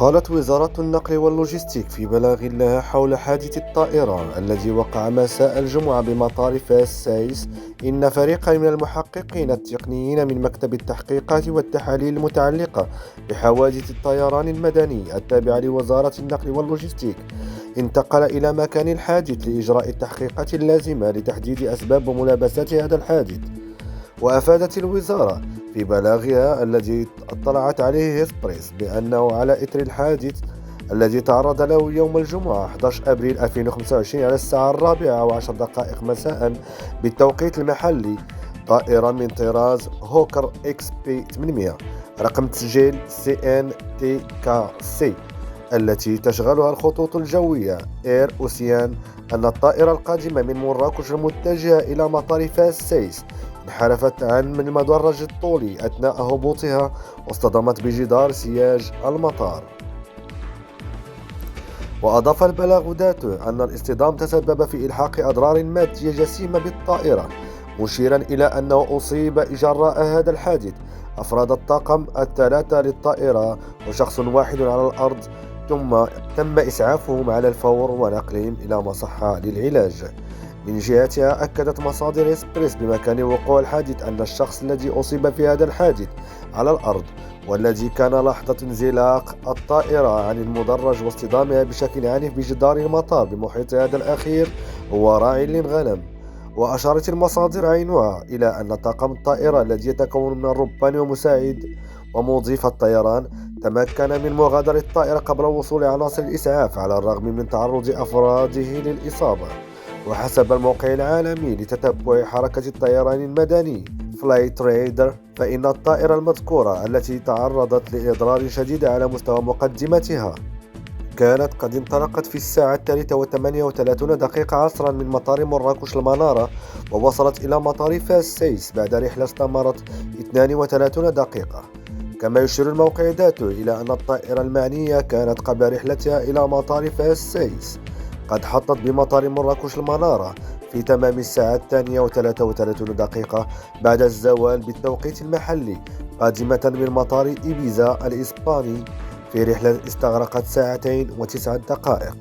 قالت وزارة النقل واللوجستيك في بلاغ لها حول حادث الطائرة الذي وقع مساء الجمعة بمطار فاس سايس إن فريقا من المحققين التقنيين من مكتب التحقيقات والتحاليل المتعلقة بحوادث الطيران المدني التابعة لوزارة النقل واللوجستيك انتقل إلى مكان الحادث لإجراء التحقيقات اللازمة لتحديد أسباب وملابسات هذا الحادث. وأفادت الوزارة في بلاغها الذي اطلعت عليه هيسبريس بأنه على إثر الحادث الذي تعرض له يوم الجمعة 11 أبريل 2025 على الساعة 4:10 مساء بالتوقيت المحلي طائرة من طراز هوكر إكس بي 800 رقم تسجيل CNTKC التي تشغلها الخطوط الجوية إير أوسيان أن الطائرة القادمة من مراكش المتجهة إلى مطار فاس سايس انحرفت عن المدرج الطولي أثناء هبوطها واصطدمت بجدار سياج المطار. وأضاف البلاغ ذاته أن الاصطدام تسبب في إلحاق أضرار مادية جسيمة بالطائرة، مشيرا إلى أنه أصيب جراء هذا الحادث أفراد الطاقم الثلاثة للطائرة وشخص واحد على الأرض، ثم تم إسعافهم على الفور ونقلهم إلى مصحة للعلاج. من جهتها أكدت مصادر إسبريس بمكان وقوع الحادث أن الشخص الذي أصيب في هذا الحادث على الأرض والذي كان لحظة انزلاق الطائرة عن المدرج واصطدامها بشكل عنيف بجدار المطار بمحيط هذا الأخير هو راعي للغنم. وأشارت المصادر عينها إلى أن طاقم الطائرة الذي يتكون من الربان ومساعد ومضيف الطيران تمكن من مغادرة الطائرة قبل وصول عناصر الإسعاف على الرغم من تعرض أفراده للإصابة. وحسب الموقع العالمي لتتبع حركة الطيران المدني فلايت ريدر فإن الطائرة المذكورة التي تعرضت لإضرار شديد على مستوى مقدمتها كانت قد انطلقت في الساعة 3:38 عصرا من مطار مراكش المنارة ووصلت إلى مطار فاس سايس بعد رحلة استمرت 32 دقيقة. كما يشير الموقع ذاته إلى أن الطائرة المعنية كانت قبل رحلتها إلى مطار فاس سايس قد حطت بمطار مراكش المنارة في تمام الساعة 2:33 بعد الزوال بالتوقيت المحلي قادمة من مطار إيبيزا الإسباني في رحلة استغرقت 2 ساعات و9 دقائق.